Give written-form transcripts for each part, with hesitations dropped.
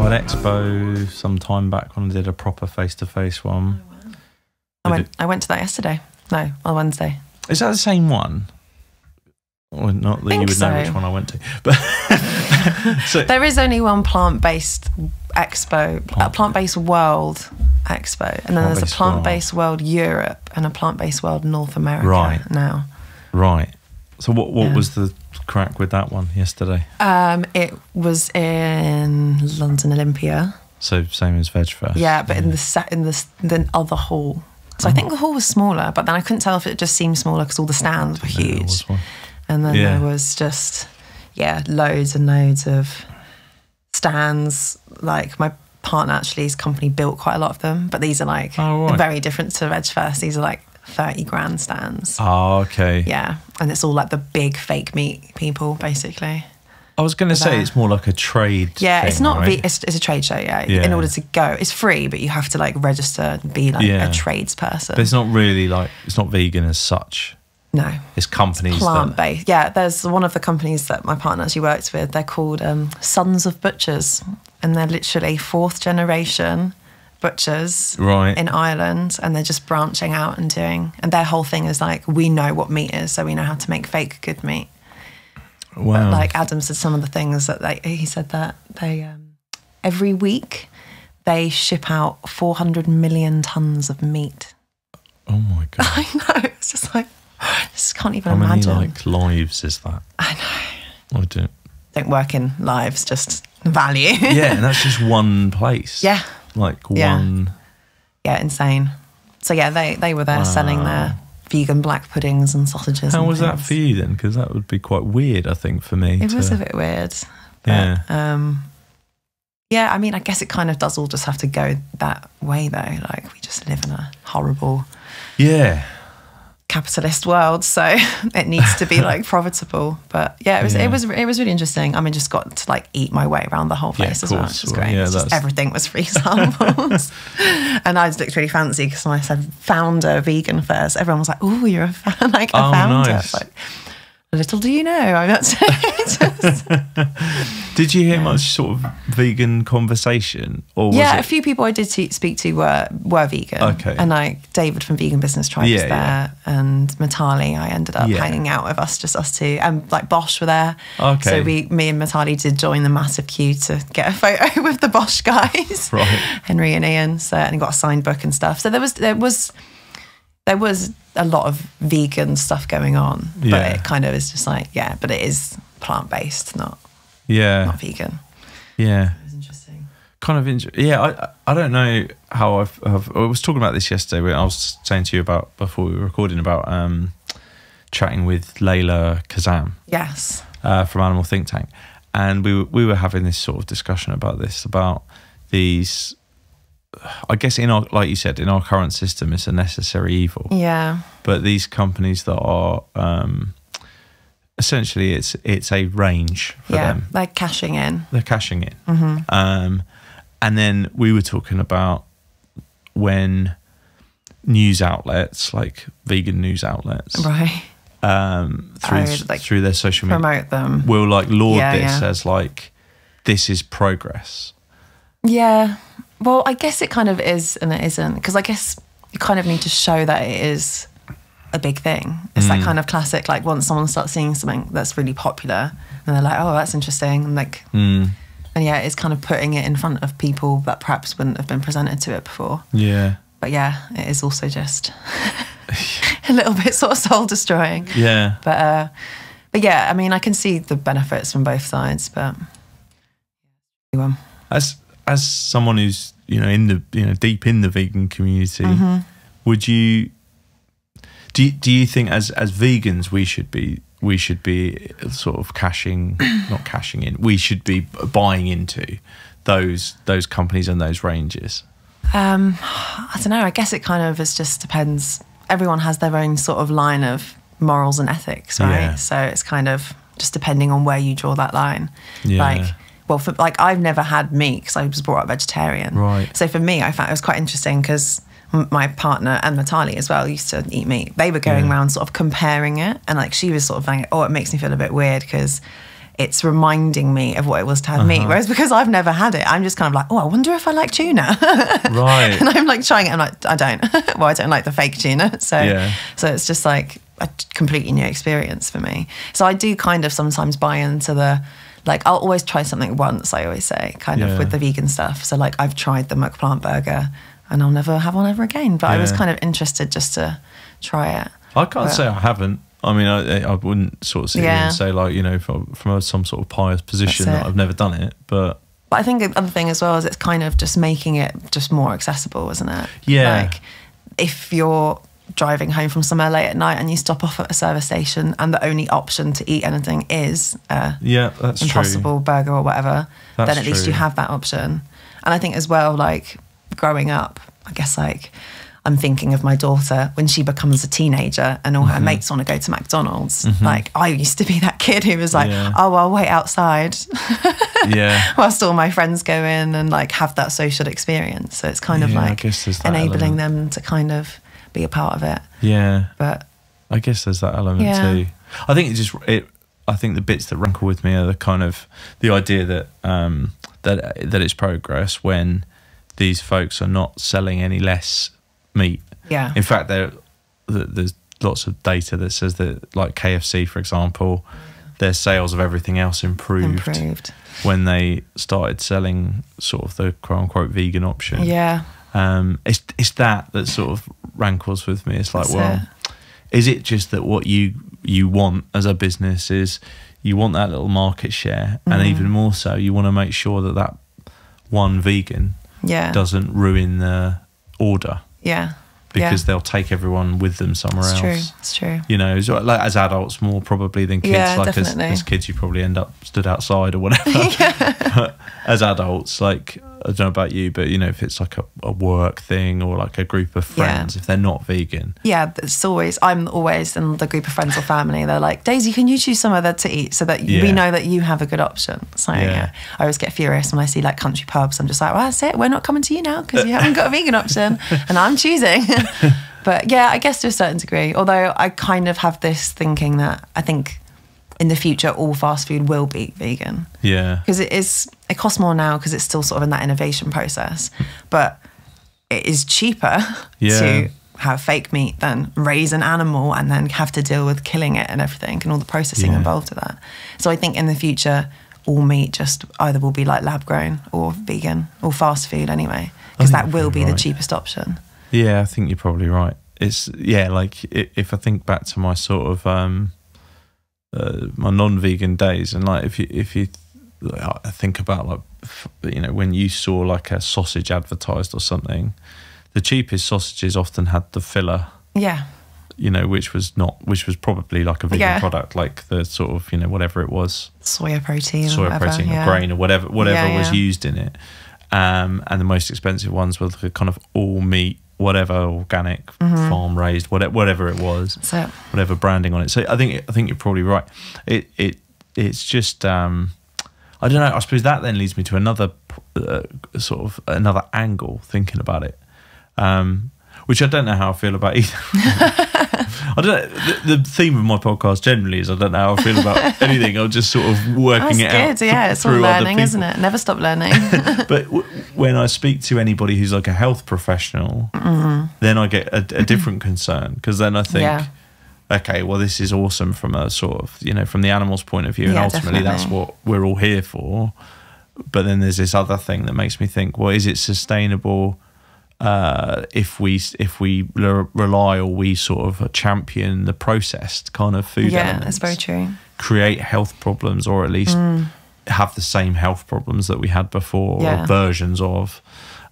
Expo some time back when I did a proper face-to-face one. I went to that yesterday. No, on Wednesday. Is that the same one? Well, not that you would know which one I went to, but so there is only one plant-based expo, a plant-based world expo, and then there's a plant-based world Europe and a plant-based world North America. Right now. Right. So what was the crack with that one yesterday? It was in London Olympia. So same as Veg Fest. Yeah, but in the other hall. So I think the hall was smaller, but then I couldn't tell if it just seemed smaller because all the stands were huge. And then there was just loads and loads of stands. Like my partner actually's company built quite a lot of them, but these are like very different to Veg Fest. These are like 30 grand stands. Oh, okay. Yeah, and it's all like the big fake meat people, basically. I was going to say it's more like a trade. Yeah, thing, it's not. right? It's a trade show. Yeah. In order to go, it's free, but you have to like register and be like a tradesperson. But it's not really like it's not vegan as such. No, it's companies plant-based. Yeah, there's one of the companies that my partner actually works with. They're called Sons of Butchers, and they're literally 4th generation butchers in Ireland, and they're just branching out and doing. And their whole thing is like, we know what meat is, so we know how to make fake good meat. Wow. But like Adam said, some of the things that he said that they every week they ship out 400 million tons of meat. Oh my god! I know. It's just like I just can't even imagine. How many like lives is that? I know. I don't work in lives, just value. Yeah, and that's just one place. Yeah. Like one. Yeah, insane. So yeah, they were there selling their vegan black puddings and sausages. How was that for you then? Because that would be quite weird, I think, for me. It was a bit weird. But, yeah, I mean, I guess it kind of does all just have to go that way, though. Like, we just live in a horrible capitalist world, so it needs to be like profitable. But yeah, it was really interesting. I mean, just got to like eat my way around the whole place as well, which was great. Yeah, just everything was free samples, and I just looked really fancy because when I said founder vegan first, everyone was like, "Oh, you're a fan, like a founder." Nice. Like, little do you know, I'm not Did you hear much sort of vegan conversation? Or was a few people I did speak to were vegan. Okay. And like David from Vegan Business Tribe was there, and Matali, I ended up hanging out with us two, and like Bosch were there. Okay. So me and Matali did join the massive queue to get a photo with the Bosch guys, right? Henry and Ian. So and got a signed book and stuff. So there was a lot of vegan stuff going on, but it kind of is just like, but it is plant-based, not vegan. Yeah. It was interesting. Kind of I don't know how I was talking about this yesterday when I was saying to you about, before we were recording, about chatting with Layla Kazam. Yes. From Animal Think Tank. And we were having this sort of discussion about these, I guess like you said, in our current system, it's a necessary evil. Yeah. But these companies that are essentially, it's a range for them. They're cashing in. They're cashing in. Mm-hmm. And then we were talking about when news outlets, like vegan news outlets, right, through their social media, promote them, will like laud this as like, this is progress. Yeah. Well, I guess it kind of is and it isn't, because I guess you kind of need to show that it is a big thing. It's that kind of classic, like once someone starts seeing something that's really popular and they're like, oh, that's interesting. And like, and it's kind of putting it in front of people that perhaps wouldn't have been presented to it before. Yeah. But yeah, it is also just a little bit sort of soul destroying. Yeah. But yeah, I mean, I can see the benefits from both sides, but as someone who's deep in the vegan community, would you do you think as vegans we should be sort of not cashing in, we should be buying into those companies and those ranges? I don't know, I guess it kind of just depends. Everyone has their own sort of line of morals and ethics, right? So it's kind of, just depending on where you draw that line. Yeah. Like I've never had meat because I was brought up vegetarian. Right. So for me, I found it was quite interesting because my partner and Natalie as well used to eat meat. They were going around sort of comparing it, and like she was sort of like, oh, it makes me feel a bit weird because it's reminding me of what it was to have meat. Whereas because I've never had it, I'm just kind of like, oh, I wonder if I like tuna. Right. And I'm like trying it. I'm like, I don't. Well, I don't like the fake tuna. So it's just like a completely new experience for me. So I do kind of sometimes buy into the, like, I'll always try something once, I always say, kind of with the vegan stuff. So like I've tried the McPlant burger and I'll never have one ever again. But I was kind of interested just to try it. I can't say I haven't. I mean, I wouldn't sort of sit here and say, like, you know, from some sort of pious position that I've never done it. But I think the other thing as well is it's kind of just making it just more accessible, isn't it? Yeah. Like if you're driving home from somewhere late at night and you stop off at a service station and the only option to eat anything is that's Impossible burger or whatever, then at least you have that option. And I think as well, like growing up, I guess like I'm thinking of my daughter when she becomes a teenager and all her mates want to go to McDonald's. Like I used to be that kid who was like, oh, I'll wait outside whilst all my friends go in and like have that social experience. So it's kind of like enabling them to kind of be a part of it. Yeah. But I guess there's that element too. I think I think the bits that rankle with me are the kind of the idea that that it's progress when these folks are not selling any less meat. Yeah. In fact, there's lots of data that says that, like KFC, for example, their sales of everything else improved when they started selling sort of the quote unquote vegan option. Yeah. It's that sort of rankles with me. It's like, is it just that what you want as a business is you want that little market share, and even more so, you want to make sure that one vegan doesn't ruin the order. Yeah. Because they'll take everyone with them somewhere else. It's true. You know, like as adults more probably than kids. Yeah, like as kids, you probably end up stood outside or whatever. But as adults, like, I don't know about you, but you know, if it's like a work thing or like a group of friends, if they're not vegan. Yeah, I'm always in the group of friends or family. They're like, Daisy, can you choose some of that to eat so that we know that you have a good option? So I always get furious when I see like country pubs. I'm just like, well, that's it. We're not coming to you now because you haven't got a vegan option and I'm choosing. But yeah, I guess to a certain degree, although I kind of have this thinking that I think in the future all fast food will be vegan. Yeah. Because it costs more now because it's still sort of in that innovation process. But it is cheaper to have fake meat than raise an animal and then have to deal with killing it and everything and all the processing involved with that. So I think in the future all meat just either will be like lab grown or vegan or fast food anyway, because that will be the cheapest option. Yeah, I think you're probably right. It's like if I think back to my sort of my non-vegan days, and like if you I think about, like, you know, when you saw like a sausage advertised or something, the cheapest sausages often had the filler. Yeah. You know, which was probably like a vegan product, like the sort of, you know, whatever it was, soya protein or grain or whatever was used in it. And the most expensive ones were the kind of all meat, whatever, organic, farm raised, whatever it was, whatever branding on it. So I think you're probably right. It's just I don't know. I suppose that then leads me to another sort of another angle thinking about it, which I don't know how I feel about either. I don't know. The theme of my podcast generally is I don't know how I feel about anything. I'm just sort of working it out. Yeah, it's all learning, isn't it? Never stop learning. But when I speak to anybody who's like a health professional, then I get a different concern, because then I think, okay, well, this is awesome from a sort of, you know, from the animal's point of view, and ultimately that's what we're all here for. But then there's this other thing that makes me think, well, is it sustainable if we rely, or we sort of champion the processed kind of food elements? That's very true. Create health problems, or at least have the same health problems that we had before, or versions of,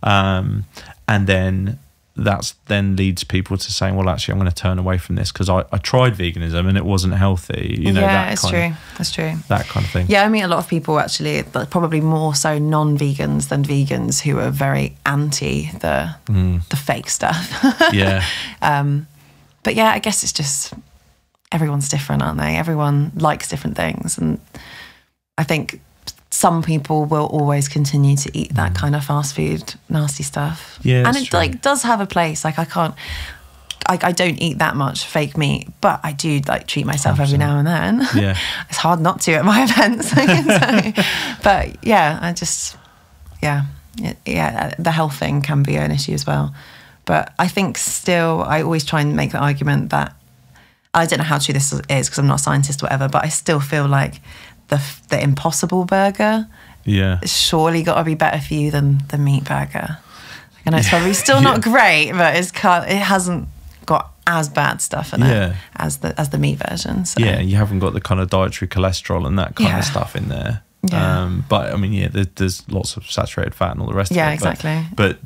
and then that then leads people to saying, well, actually, I'm going to turn away from this because I tried veganism and it wasn't healthy. You know, that's true. That kind of thing. Yeah, I mean, a lot of people actually, probably more so non-vegans than vegans, who are very anti the fake stuff. Yeah. But yeah, I guess it's just everyone's different, aren't they? Everyone likes different things. And I think some people will always continue to eat that kind of fast food, nasty stuff. Yeah, and it true. like does have a place. Like I don't eat that much fake meat, but I do like treat myself 100%. Every now and then. Yeah. It's hard not to at my events. But yeah, the health thing can be an issue as well. But I think still, I always try and make the argument that, I don't know how true this is because I'm not a scientist or whatever, but I still feel like the Impossible Burger surely got to be better for you than the meat burger. I know it's probably still not great, but it hasn't got as bad stuff in it as the meat version. So. Yeah, you haven't got the kind of dietary cholesterol and that kind of stuff in there. Yeah. But I mean, there's lots of saturated fat and all the rest of it. Yeah, exactly. But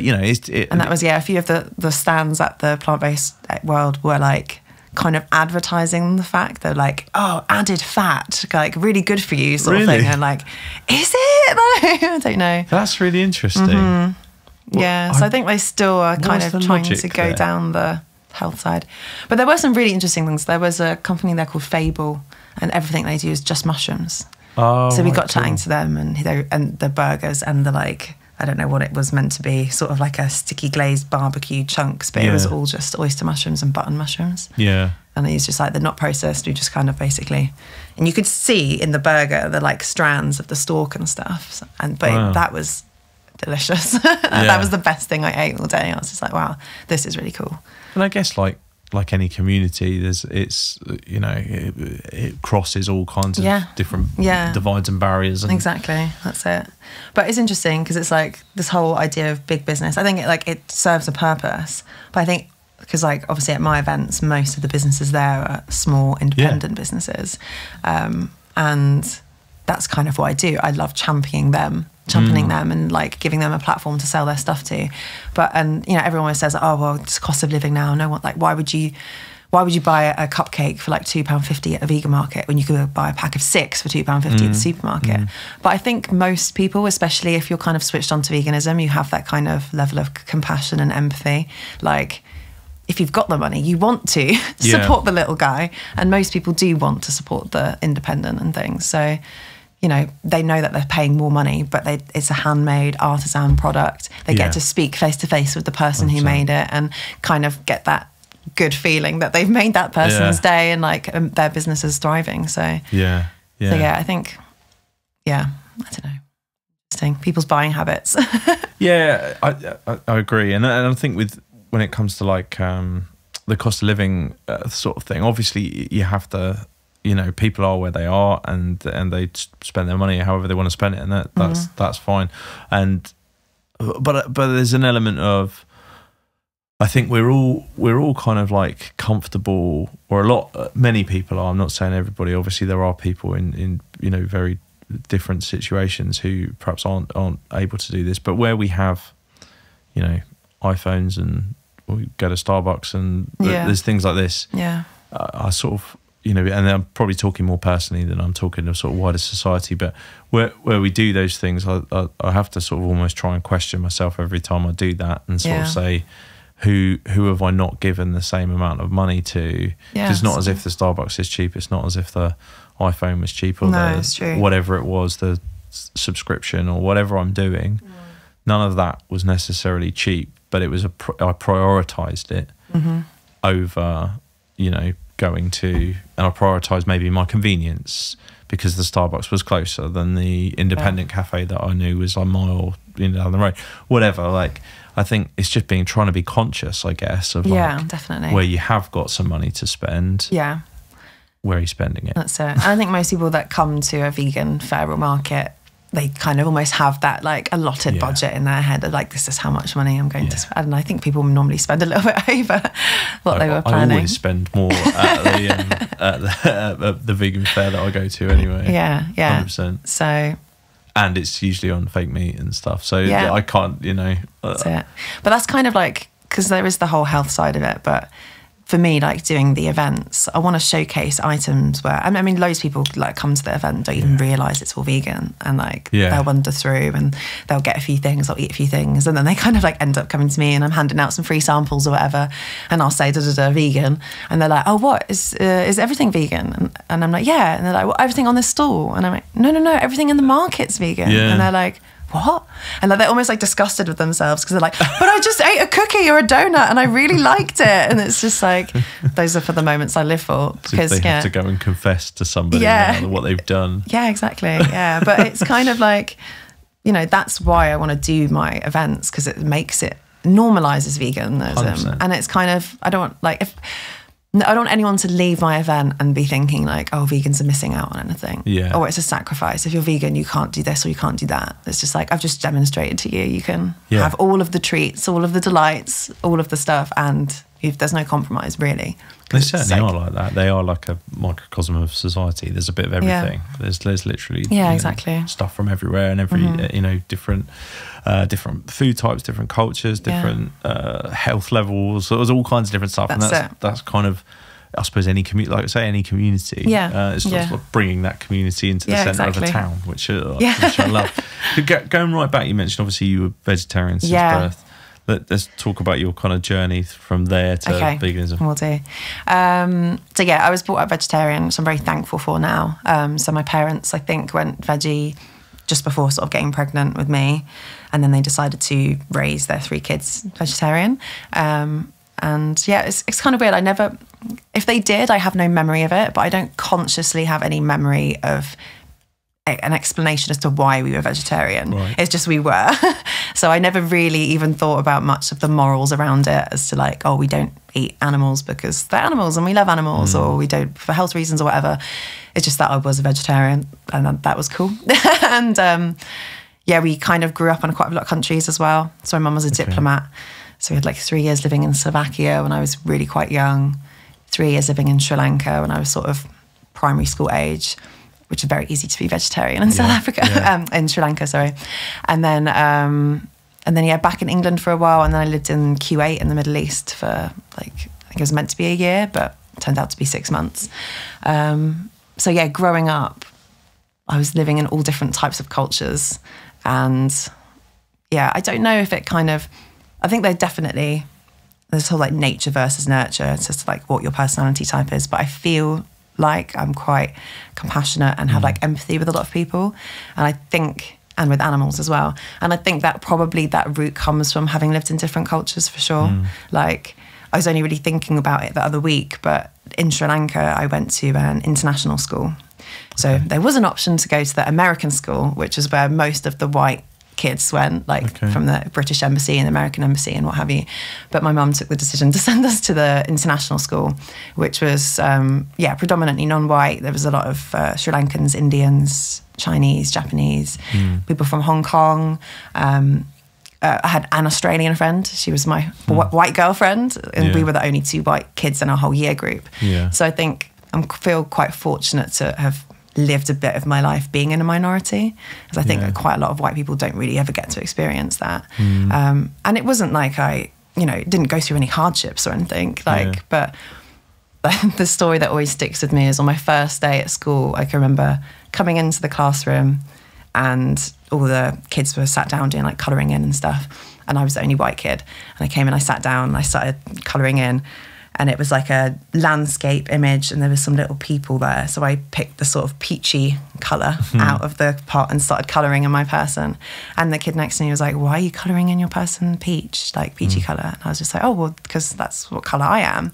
you know, and that was a few of the stands at the plant-based world were like kind of advertising the fact they're like, oh, added fat, like really good for you sort of thing. And like, is it? I don't know. That's really interesting. Mm-hmm. Well, so I think they still are kind of trying to go down the health side. But there were some really interesting things. There was a company there called Fable, and everything they do is just mushrooms. Oh, so we got chatting to them, and the burgers and the like, I don't know what it was meant to be, sort of like a sticky glazed barbecue chunks, but it was all just oyster mushrooms and button mushrooms. Yeah. And it's just like, they're not processed, we just kind of basically, and you could see in the burger the like strands of the stalk and stuff. But that was delicious. That was the best thing I ate all day. I was just like, wow, this is really cool. And I guess like any community, it crosses all kinds of different divides and barriers. Exactly, that's it. But it's interesting because it's like this whole idea of big business. I think it serves a purpose, but I think because like obviously at my events, most of the businesses there are small independent businesses, and that's kind of what I do. I love championing them and like giving them a platform to sell their stuff to. But everyone always says, oh well, it's cost of living now. No one, like, why would you buy a cupcake for like £2.50 at a vegan market when you could buy a pack of 6 for £2.50 at the supermarket? But I think most people, especially if you're kind of switched on to veganism, you have that kind of level of compassion and empathy. Like, if you've got the money, you want to support the little guy, and most people do want to support the independent and things. So they know that they're paying more money, but it's a handmade artisan product. They get to speak face to face with the person who made it and kind of get that good feeling that they've made that person's day and like their business is thriving. So I think I don't know, interesting people's buying habits. I agree, and I think when it comes to like the cost of living sort of thing, obviously you have to. People are where they are, and they spend their money however they want to spend it, and that's fine. But there's an element of, I think we're all kind of like comfortable, or many people are. I'm not saying everybody. Obviously, there are people in very different situations who perhaps aren't able to do this. But where we have, iPhones, and we go to Starbucks, and there's things like this. Yeah, I sort of. And I'm probably talking more personally than I'm talking of sort of wider society, but where we do those things, I have to sort of almost try and question myself every time I do that, and sort of say, who have I not given the same amount of money to? It's not as if the Starbucks is cheap. It's not as if the iPhone was cheap, or whatever it was, the subscription or whatever I'm doing. None of that was necessarily cheap, but it was I prioritized it over, going to, and I prioritised maybe my convenience because the Starbucks was closer than the independent cafe that I knew was a mile down the road. Whatever, like, I think it's just trying to be conscious, I guess, of definitely where you have got some money to spend. Yeah. Where are you spending it? That's it. I think most people that come to a vegan fair or market, they kind of almost have that like allotted budget in their head of like, this is how much money I'm going to spend. And I think people normally spend a little bit over what they were planning. I always spend more at the vegan fair that I go to anyway. Yeah, 100%. So, and it's usually on fake meat and stuff. So I can't, That's it. But that's kind of like, because there is the whole health side of it, but for me, like doing the events, I want to showcase items where, I mean, loads of people like come to the event and don't even realise it's all vegan, and like they'll wander through and they'll get a few things, they'll eat a few things, and then they kind of like end up coming to me and I'm handing out some free samples or whatever, and I'll say vegan, and they're like, oh, what is everything vegan? And I'm like, yeah, and they're like, well, everything on this stall, and I'm like, no, everything in the market's vegan, and they're like, what? And they're almost like disgusted with themselves because they're like, but I just ate a cookie or a donut and I really liked it. And it's just like, those are for the moments I live for. Because they have to go and confess to somebody what they've done. Yeah, exactly. Yeah. But it's kind of like, you know, that's why I want to do my events, because it normalizes veganism. 100%. And it's kind of, I don't want anyone to leave my event and be thinking like, oh, vegans are missing out on anything. Yeah. Or it's a sacrifice. If you're vegan, you can't do this or you can't do that. It's just like, I've just demonstrated to you, you can have all of the treats, all of the delights, all of the stuff, and there's no compromise, really. They certainly are like that. They are like a microcosm of society. There's a bit of everything. Yeah. There's literally exactly stuff from everywhere, and every different food types, different cultures, different health levels. So there's all kinds of different stuff, that's kind of, I suppose, any community. Yeah, it's sort of bringing that community into the centre of a town, which I love. Going right back, you mentioned obviously you were vegetarian since birth. Let's talk about your kind of journey from there to veganism. Will do. So I was brought up vegetarian, which I'm very thankful for now. So my parents, I think, went veggie just before sort of getting pregnant with me, and then they decided to raise their 3 kids vegetarian. And it's kind of weird. If they did, I have no memory of it, but I don't consciously have any memory of an explanation as to why we were vegetarian. Right. It's just we were. So I never really even thought about much of the morals around it, as to like, oh, we don't eat animals because they're animals and we love animals, or we don't for health reasons or whatever. It's just that I was a vegetarian, and that was cool. And we kind of grew up in quite a lot of countries as well. So my mum was a diplomat. So we had like 3 years living in Slovakia when I was really quite young, 3 years living in Sri Lanka when I was sort of primary school age, which is very easy to be vegetarian in South Africa, in Sri Lanka, sorry. And then back in England for a while, and then I lived in Kuwait in the Middle East for like, I think it was meant to be a year, but it turned out to be 6 months. Growing up, I was living in all different types of cultures, and I don't know if it kind of, I think there's whole like nature versus nurture. It's just like what your personality type is, but I feel like I'm quite compassionate and have like empathy with a lot of people, and with animals as well. And I think that probably that root comes from having lived in different cultures, for sure. Like, I was only really thinking about it the other week, but in Sri Lanka I went to an international school. So there was an option to go to the American school, which is where most of the white kids went, from the British Embassy and the American Embassy and what have you. But my mum took the decision to send us to the international school, which was, predominantly non-white. There was a lot of Sri Lankans, Indians, Chinese, Japanese, people from Hong Kong. I had an Australian friend. She was my white girlfriend, and we were the only 2 white kids in our whole year group. Yeah. So I think I feel quite fortunate to have lived a bit of my life being in a minority, because I think that quite a lot of white people don't really ever get to experience that. And it wasn't like I, didn't go through any hardships or anything. But the story that always sticks with me is on my first day at school, I can remember coming into the classroom and all the kids were sat down doing like colouring in and stuff. And I was the only white kid. And I came and I sat down and I started colouring in. And it was like a landscape image, and there was some little people there. So I picked the sort of peachy colour out of the pot and started colouring in my person. And the kid next to me was like, why are you colouring in your person peach, like peachy colour? And I was just like, oh, well, because that's what colour I am.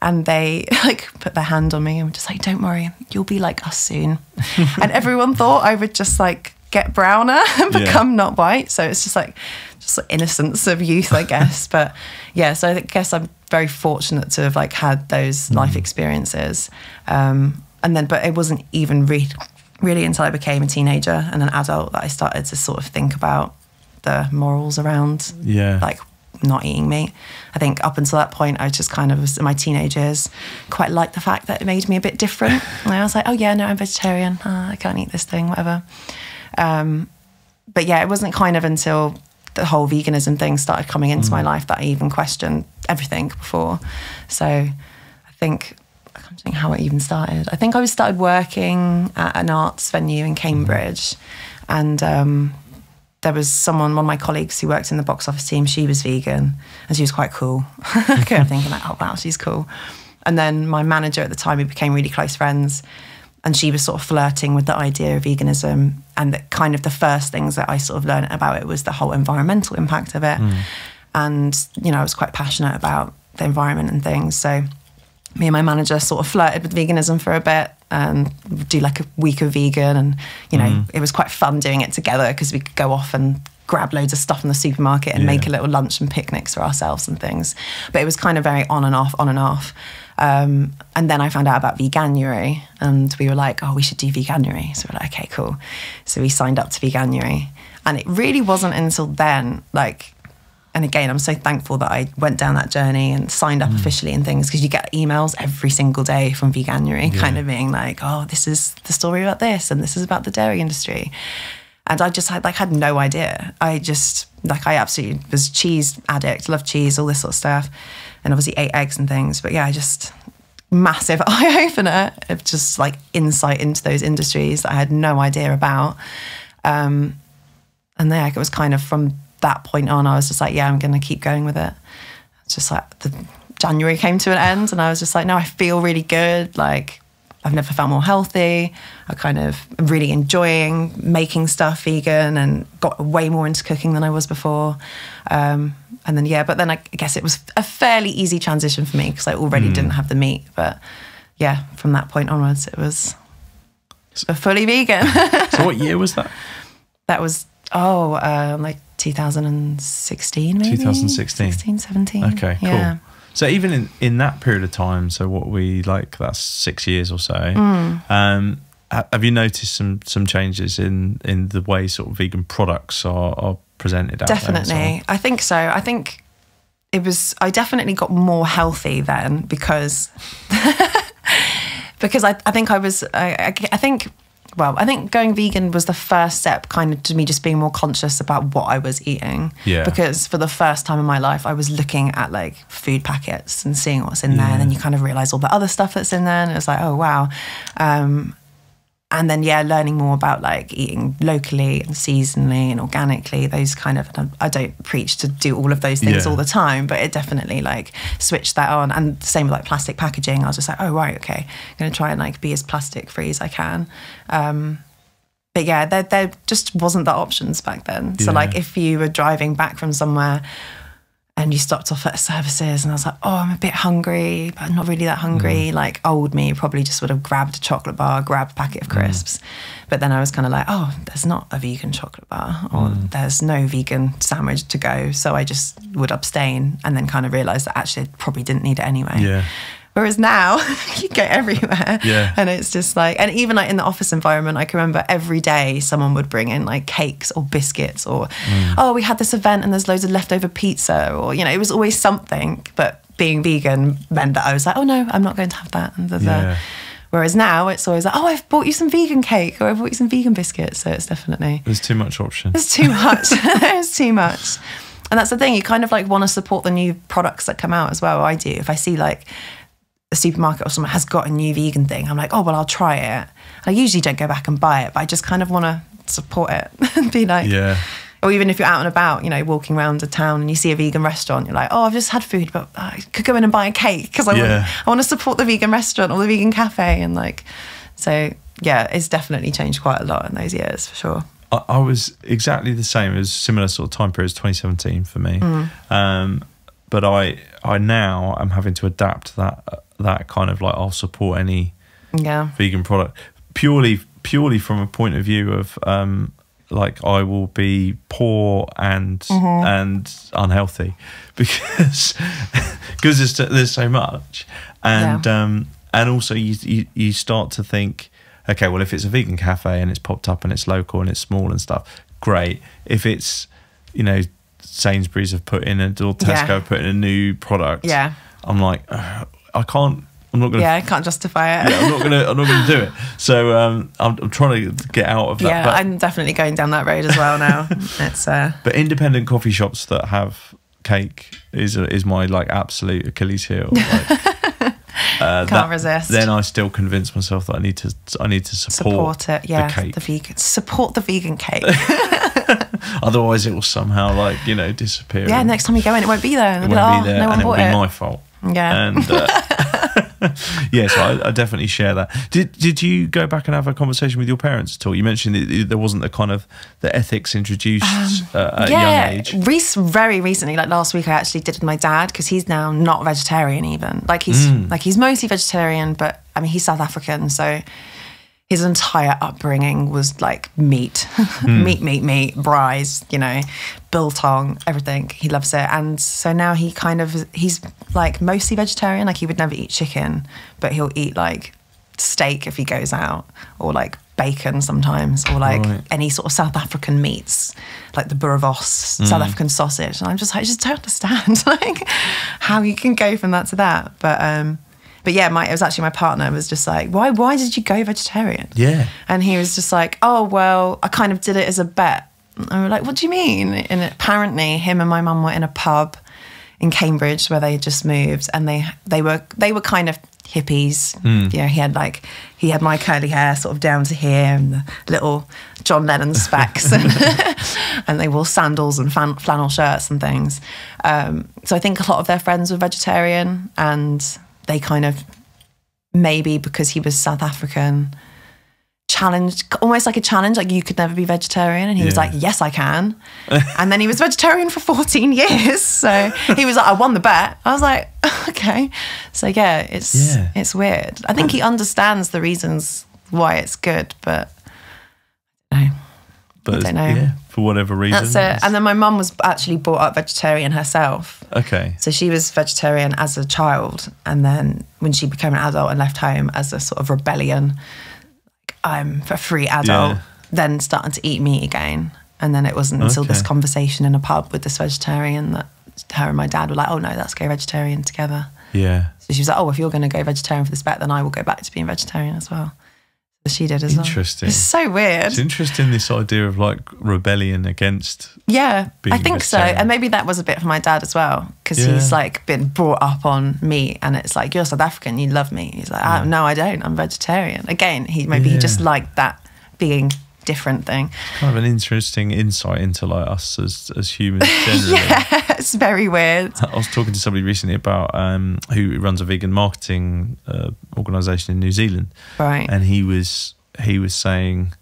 And they like put their hand on me and were just like, don't worry, you'll be like us soon. And everyone thought I would just like get browner and become not white. So it's just like innocence of youth, I guess. But so I guess I'm very fortunate to have like had those life experiences. But it wasn't even really until I became a teenager and an adult that I started to sort of think about the morals around like not eating meat. I think up until that point, I just kind of was in my teenage years quite liked the fact that it made me a bit different. And I was like, oh yeah, no, I'm vegetarian. I can't eat this thing, whatever. But it wasn't kind of until the whole veganism thing started coming into my life that I even questioned everything before. So I think, I can't think how it even started. I think I started working at an arts venue in Cambridge, and there was one of my colleagues who worked in the box office team. She was vegan, and she was quite cool. I kept thinking like, oh wow, she's cool. And then my manager at the time, we became really close friends, and she was sort of flirting with the idea of veganism. And kind of the first things that I sort of learned about it was the whole environmental impact of it. And, you know, I was quite passionate about the environment and things. So me and my manager sort of flirted with veganism for a bit, and do like a week of vegan. And, you know, it was quite fun doing it together, because we could go off and grab loads of stuff in the supermarket and make a little lunch and picnics for ourselves and things. But it was kind of very on and off, on and off. And then I found out about veganuary, and we were like, oh, we should do veganuary. So we're like, okay, cool. So we signed up to veganuary, and it really wasn't until then, like, and again, I'm so thankful that I went down that journey and signed up officially and things, because you get emails every single day from veganuary kind of being like, oh, this is the story about this, and this is about the dairy industry. And I just had no idea. I absolutely was cheese addict, loved cheese, all this sort of stuff. And obviously ate eggs and things. But yeah, massive eye-opener of just like insight into those industries that I had no idea about. And yeah, it was kind of from that point on, I was just like, yeah, I'm going to keep going with it. It's just like January came to an end, and I was just like, no, I feel really good. Like, I've never felt more healthy. I kind of am really enjoying making stuff vegan, and got way more into cooking than I was before. And then, yeah, but then I guess it was a fairly easy transition for me, because I already didn't have the meat. But yeah, from that point onwards, it was fully vegan. So what year was that? That was, like 2016 maybe? 2016. 16, 17. Okay, cool. Yeah. So even in that period of time, so that's 6 years or so, have you noticed some changes in the way sort of vegan products are presented out Definitely. there? I think so. I think I definitely got more healthy then, because I think going vegan was the first step kind of to me just being more conscious about what I was eating. Yeah. Because for the first time in my life, I was looking at like food packets and seeing what's in there. And then you kind of realize all the other stuff that's in there. And it was like, oh, wow. And then, yeah, learning more about like eating locally and seasonally and organically, those kind of, I don't preach to do all of those things all the time, but it definitely like switched that on. And the same with like plastic packaging. I was just like, oh, right, okay. I'm going to try and like be as plastic free as I can. But yeah, there just wasn't the options back then. So like if you were driving back from somewhere and you stopped off at services and I was like, oh, I'm a bit hungry, but I'm not really that hungry. Like old me probably just would have grabbed a chocolate bar, grabbed a packet of crisps. But then I was kind of like, oh, there's not a vegan chocolate bar, or there's no vegan sandwich to go. So I just would abstain, and then kind of realised that actually I probably didn't need it anyway. Yeah. Whereas now you go everywhere, and it's just like, and even like in the office environment, I can remember every day someone would bring in like cakes or biscuits, or oh, we had this event and there's loads of leftover pizza, or you know, it was always something. But being vegan meant that I was like, oh no, I'm not going to have that. And whereas now it's always like, oh, I've bought you some vegan cake, or I've bought you some vegan biscuits. So it's definitely, there's too much option. There's too much. There's too much. And that's the thing, you kind of like want to support the new products that come out as well. I do. If I see like a supermarket or someone has got a new vegan thing, I'm like, oh, well, I'll try it. And I usually don't go back and buy it, but I just kind of want to support it and be like, or even if you're out and about, you know, walking around a town and you see a vegan restaurant, you're like, oh, I've just had food, but I could go in and buy a cake because I want to support the vegan restaurant or the vegan cafe. And like, so yeah, it's definitely changed quite a lot in those years for sure. I was exactly the same. It was similar sort of time period as 2017 for me. But I now am having to adapt that kind of like, I'll support any vegan product purely from a point of view of like I will be poor and unhealthy because there's so much, and also you start to think, okay, well, if it's a vegan cafe and it's popped up and it's local and it's small and stuff, great. If it's, you know, Sainsbury's have put in or Tesco have put in a new product, I'm like, I can't. I'm not gonna. Yeah, I can't justify it. I'm not gonna do it. So I'm trying to get out of that. Yeah, I'm definitely going down that road as well now. It's but independent coffee shops that have cake is my like absolute Achilles heel. Like, can't resist. Then I still convince myself that I need to support it. Yeah, the cake. The vegan, support the vegan cake. Otherwise, it will somehow like disappear. Yeah, next time you go in, it won't be there. It won't be there, and it will be my fault. Yeah. And yes, I definitely share that. Did you go back and have a conversation with your parents at all? You mentioned that there wasn't the ethics introduced at a young age. Very recently, like last week, I actually did with my dad, because he's now not vegetarian even. Like he's mostly vegetarian, but I mean he's South African, so his entire upbringing was like meat, meat, braais, biltong, everything. He loves it. And so now he's like mostly vegetarian. Like he would never eat chicken, but he'll eat like steak if he goes out, or like bacon sometimes, or like any sort of South African meats, like the boerewors, South African sausage. And I'm just like, I just don't understand like how you can go from that to that. But yeah, it was actually my partner was just like, why did you go vegetarian? Yeah. And he was just like, oh, well, I kind of did it as a bet. And we were like, what do you mean? And apparently him and my mum were in a pub in Cambridge where they had just moved, and they were kind of hippies. Yeah, he had my curly hair sort of down to here, and the little John Lennon specs, and they wore sandals and flannel shirts and things. So I think a lot of their friends were vegetarian, and they kind of, maybe because he was South African, challenged, almost like a challenge, like you could never be vegetarian. And he was like, yes, I can. And then he was vegetarian for 14 years. So he was like, I won the bet. I was like, okay. So yeah, it's weird. I think he understands the reasons why it's good, but I don't know. Yeah, for whatever reason. That's it. And then my mum was actually brought up vegetarian herself. Okay. So she was vegetarian as a child, and then when she became an adult and left home as a sort of rebellion, I'm a free adult, then starting to eat meat again. And then it wasn't until this conversation in a pub with this vegetarian that her and my dad were like, oh no, let's go vegetarian together. Yeah. So she was like, oh, if you're going to go vegetarian for this bet, then I will go back to being vegetarian as well. She did as well. Interesting. It's so weird. It's interesting, this idea of like rebellion against. Yeah, I think so. And maybe that was a bit for my dad as well, because he's like been brought up on meat, and it's like, you're South African, you love meat. He's like, no, I don't. I'm vegetarian. Again, he just liked that being different thing. It's kind of an interesting insight into like us as humans generally. Yeah, it's very weird. I was talking to somebody recently about who runs a vegan marketing organisation in New Zealand, right? And he was saying,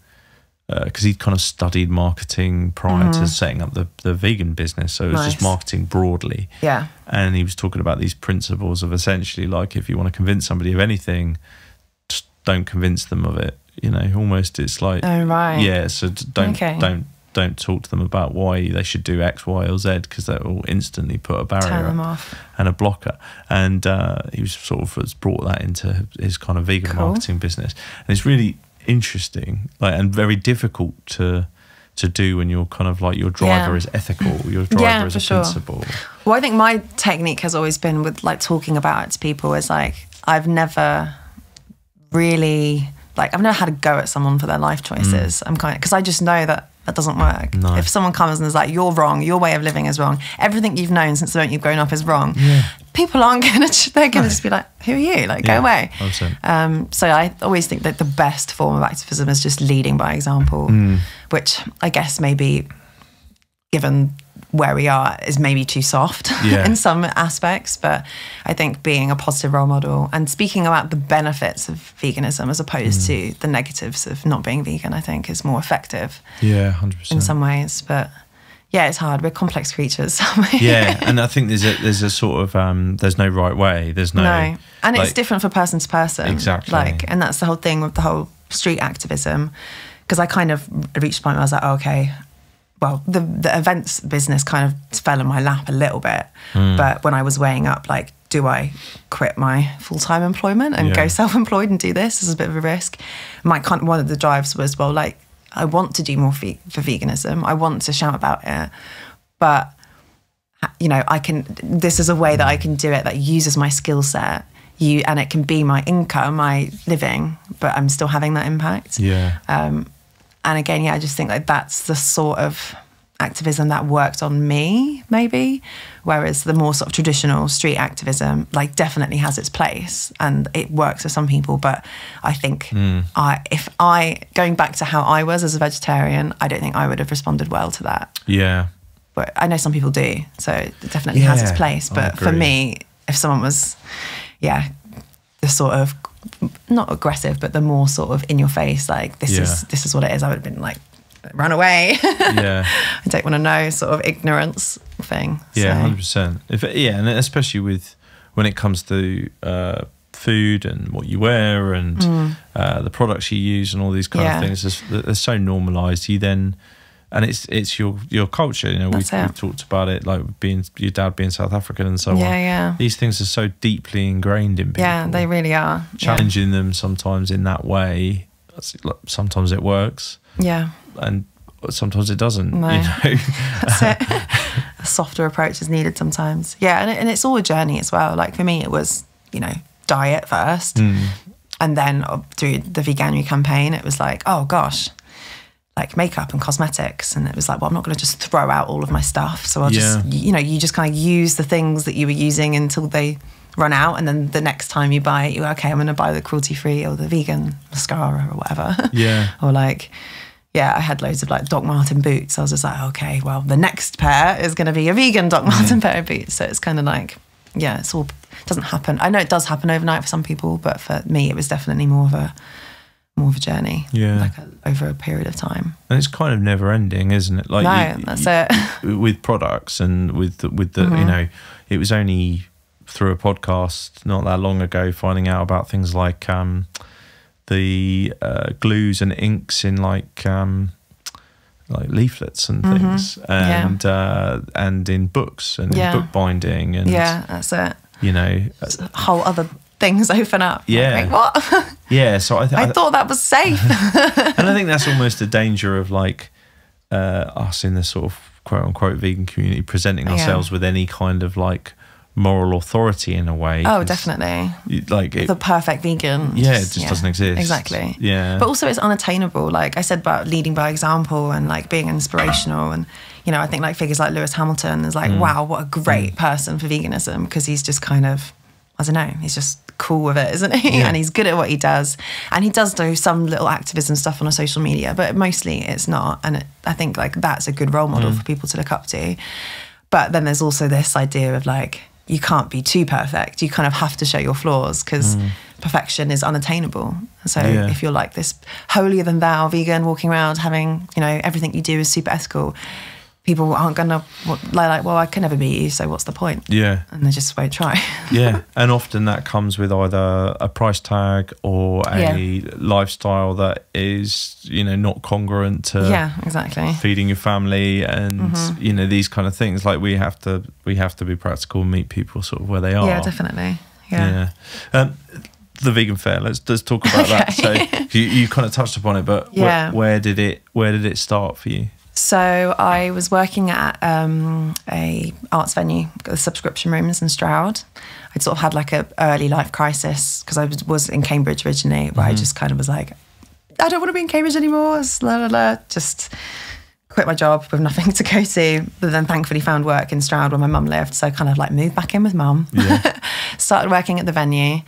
because he'd kind of studied marketing prior to setting up the vegan business, so it was just marketing broadly. Yeah. And he was talking about these principles of essentially like, if you want to convince somebody of anything, just don't convince them of it. Almost it's like, oh right, yeah. So don't talk to them about why they should do X, Y, or Z, because that will instantly put a barrier off and a blocker. And he was sort of brought that into his kind of vegan marketing business, and it's really interesting, like, and very difficult to do when you're kind of like, your driver is ethical, your driver is a principle. Well, I think my technique has always been with like talking about it to people is like, I've never really, like, I've never had a go at someone for their life choices. Because I just know that doesn't work. No. If someone comes and is like, you're wrong, your way of living is wrong, everything you've known since the moment you've grown up is wrong, people aren't going to, they're going to just be like, who are you? Like, go away. So I always think that the best form of activism is just leading by example, which I guess maybe, given where we are, is maybe too soft in some aspects, but I think being a positive role model and speaking about the benefits of veganism as opposed to the negatives of not being vegan, I think is more effective. Yeah, 100%. In some ways, but yeah, it's hard. We're complex creatures. Yeah, and I think there's a sort of there's no right way. There's no, and like, it's different for person to person. Exactly. Like, and that's the whole thing with the whole street activism, because I kind of reached a point where I was like, oh, okay. Well, the events business kind of fell in my lap a little bit. But when I was weighing up, like, do I quit my full-time employment and go self-employed and do this? This is a bit of a risk. One of the drives was, well, like, I want to do more for veganism. I want to shout about it. But, this is a way that I can do it that uses my skill set, and it can be my income, my living, but I'm still having that impact. Yeah. And again, I just think like that's the sort of activism that worked on me, maybe. Whereas the more sort of traditional street activism, like, definitely has its place and it works for some people. But I think going back to how I was as a vegetarian, I don't think I would have responded well to that. Yeah. But I know some people do, so it definitely has its place. But for me, if someone was, the sort of, not aggressive, but the more sort of in your face, like, this is what it is, I would have been like, run away. I don't want to know, sort of ignorance thing. Yeah, 100%. And especially with when it comes to food and what you wear and the products you use and all these kind of things, they're so normalised. You then, and it's your culture. You know, we've talked about it, like your dad being South African and so on. Yeah. These things are so deeply ingrained in people. Yeah, they really are. Challenging them sometimes in that way, sometimes it works. Yeah. And sometimes it doesn't. No. You know? That's it. A softer approach is needed sometimes. Yeah, and it's all a journey as well. Like, for me, it was, diet first. And then through the Veganuary campaign, it was like, oh gosh, like makeup and cosmetics. And it was like, well, I'm not going to just throw out all of my stuff. So I'll just, you just kind of use the things that you were using until they run out. And then the next time you buy it, you're okay, I'm going to buy the cruelty-free or the vegan mascara or whatever. Yeah. Or like, I had loads of like Doc Marten boots. I was just like, okay, well, the next pair is going to be a vegan Doc Marten pair of boots. So it's kind of like, it's all, doesn't happen. I know it does happen overnight for some people, but for me, it was definitely more of a journey. Yeah. Like over a period of time. And it's kind of never ending, isn't it? Like, that's it. With products and with the, it was only through a podcast not that long ago finding out about things like, the glues and inks in like leaflets and things, and in books and in bookbinding, and that's it. Whole other things open up. Yeah. Like, what? So I thought that was safe. And I think that's almost a danger of like us in the sort of quote unquote vegan community presenting ourselves with any kind of like moral authority in a way. Oh, definitely. Like the perfect vegan. It just doesn't exist. Exactly. Yeah. But also it's unattainable. Like I said about leading by example and like being inspirational, and I think like figures like Lewis Hamilton is like, wow, what a great person for veganism, because he's just kind of, I don't know, he's just cool with it, isn't he? And he's good at what he does, and he does do some little activism stuff on a social media, but mostly it's not. And I think like that's a good role model for people to look up to. But then there's also this idea of like, you can't be too perfect. You kind of have to show your flaws, because perfection is unattainable. So if you're like this holier than thou vegan walking around having, everything you do is super ethical, people aren't going to like, well, I can never be you, so what's the point? Yeah. And they just won't try. And often that comes with either a price tag or a lifestyle that is, not congruent to exactly feeding your family and, these kind of things. Like we have to be practical and meet people sort of where they are. Yeah, definitely. Yeah. The vegan fair, let's talk about that. So you kind of touched upon it, but where did it start for you? So I was working at a arts venue, the subscription rooms in Stroud. I'd sort of had like a early life crisis because I was in Cambridge originally, where I just kind of was like, I don't want to be in Cambridge anymore. Just quit my job with nothing to go to. But then thankfully found work in Stroud where my mum lived. So kind of like moved back in with mum. Started working at the venue.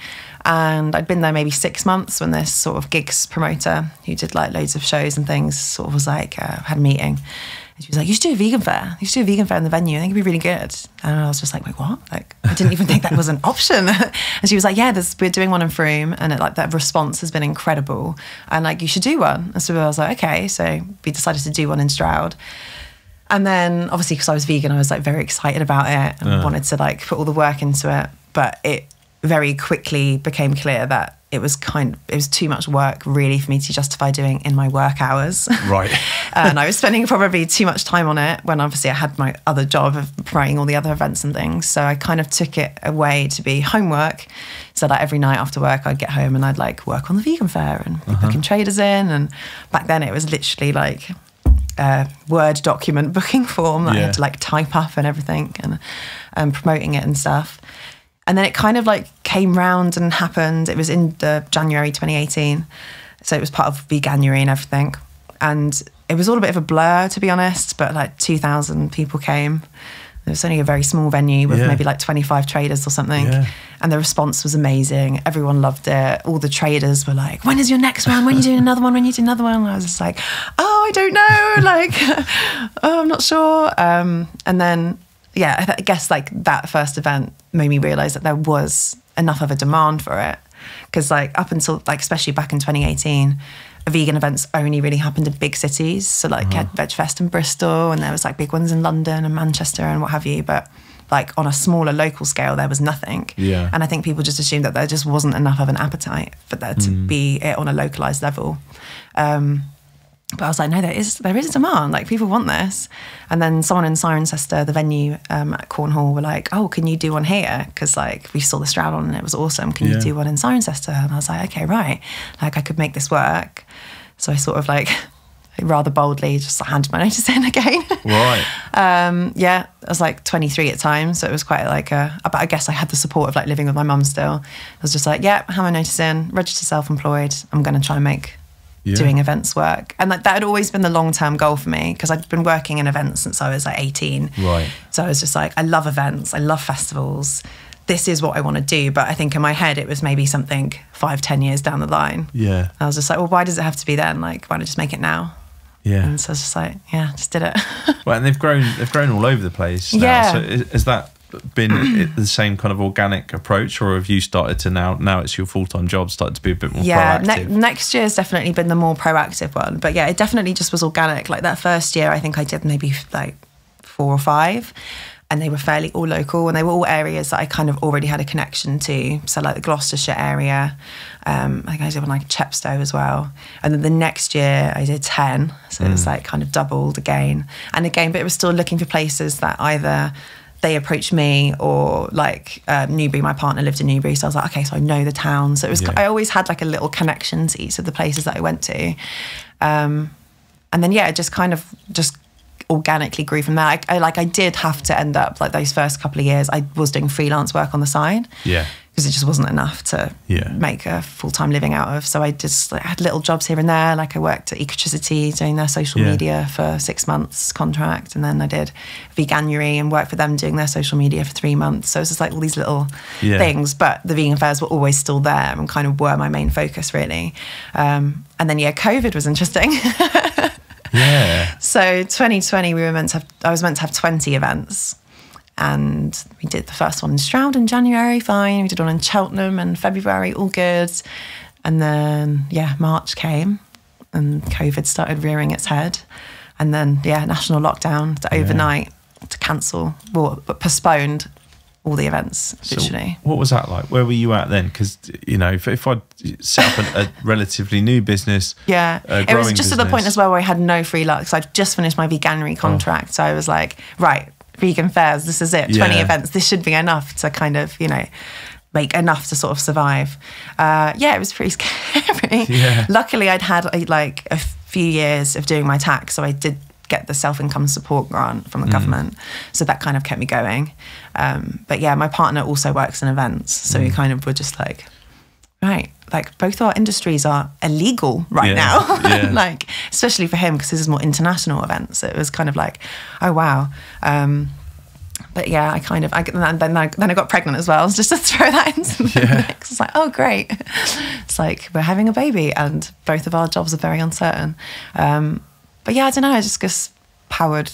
And I'd been there maybe 6 months when this sort of gigs promoter who did like loads of shows and things sort of was like, had a meeting. And she was like, you should do a vegan fair. You should do a vegan fair in the venue. I think it'd be really good. And I was just like, wait, what? Like, I didn't even think that was an option. And she was like, yeah, we're doing one in Frome. And that response has been incredible. And like, you should do one. And so I was like, okay. So we decided to do one in Stroud. And then obviously because I was vegan, I was like very excited about it and wanted to like put all the work into it. But it very quickly became clear that it was too much work really for me to justify doing in my work hours. Right. And I was spending probably too much time on it when obviously I had my other job of promoting all the other events and things. So I kind of took it away to be homework. So like every night after work, I'd get home and I'd like work on the vegan fair and be booking traders in. And back then it was literally like a Word document booking form that I had to like type up and everything and promoting it and stuff. And then it kind of like came round and happened. It was in the January 2018. So it was part of Veganuary and everything. And it was all a bit of a blur, to be honest, but like 2,000 people came. It was only a very small venue with maybe like 25 traders or something. Yeah. And the response was amazing. Everyone loved it. All the traders were like, when is your next one? When are you doing another one? When are you doing another one? And I was just like, oh, I don't know. Like, oh, I'm not sure. And then, yeah, I guess like that first event made me realise that there was enough of a demand for it. Because like up until like, especially back in 2018, vegan events only really happened in big cities. So like VegFest in Bristol, and there was like big ones in London and Manchester and what have you. But like on a smaller local scale, there was nothing. Yeah. And I think people just assumed that there just wasn't enough of an appetite for there to be it on a localized level. But I was like, no, there is demand. Like people want this. And then someone in Cirencester, the venue at Cornwall, were like, oh, can you do one here? Because like we saw the Stroud on and it was awesome. Can you do one in Cirencester? And I was like, okay, right. Like I could make this work. So I sort of like rather boldly just handed my notice in again. Right. Yeah, I was like 23 at the time. So it was quite like but I guess I had the support of like living with my mum still. I was just like, yeah, hand my notice in, register self-employed. I'm going to try and make doing events work. And like that had always been the long-term goal for me because I'd been working in events since I was like 18. Right. So I was just like, I love events. I love festivals. This is what I want to do. But I think in my head, it was maybe something 5-10 years down the line. Yeah. I was just like, well, why does it have to be then? Like, why not just make it now? Yeah. And so I was just like, yeah, just did it. Well, and they've grown all over the place now. Yeah. So has that been the same kind of organic approach, or have you started to now it's your full-time job, started to be a bit more proactive? Next year has definitely been the more proactive one. But yeah, it definitely just was organic. Like that first year, I think I did maybe like 4 or 5. And they were fairly all local, and they were all areas that I kind of already had a connection to. So like the Gloucestershire area, I think I did one like Chepstow as well. And then the next year I did 10. So it was like kind of doubled again. And again, but it was still looking for places that either they approached me or like Newbury, my partner lived in Newbury. So I was like, okay, so I know the town. So it was, I always had like a little connection to each of the places that I went to. And then, yeah, it just kind of just organically grew from there. I did have to end up like those first couple of years I was doing freelance work on the side, because it just wasn't enough to make a full-time living out of. So I just had little jobs here and there. Like I worked at Ecotricity doing their social media for 6 months contract, and then I did Veganuary and worked for them doing their social media for 3 months. So it was just like all these little things, but the vegan fairs were always still there and kind of were my main focus really. And then COVID was interesting. Yeah. So 2020, I was meant to have 20 events, and we did the first one in Stroud in January, fine. We did one in Cheltenham in February, all good. And then, March came and COVID started rearing its head. And then, national lockdown to overnight to cancel, but postponed all the events, literally. So what was that like? Where were you at then? Because, if I'd set up a relatively new business, it was just to the point as well where I had no free luck. So I'd just finished my Veganuary contract. So I was like, right, vegan fairs, this is it, 20 events. This should be enough to kind of, make enough to sort of survive. It was pretty scary. Yeah. Luckily, I'd had a few years of doing my tax. So I did get the self-income support grant from the government. So that kind of kept me going. But my partner also works in events. So we kind of were just like, right, like both our industries are illegal right now. Like, especially for him, because this is more international events. So it was kind of like, oh, wow. But then I got pregnant as well, just to throw that into the mix. It's like, oh, great. It's like, we're having a baby and both of our jobs are very uncertain. But I don't know, I just powered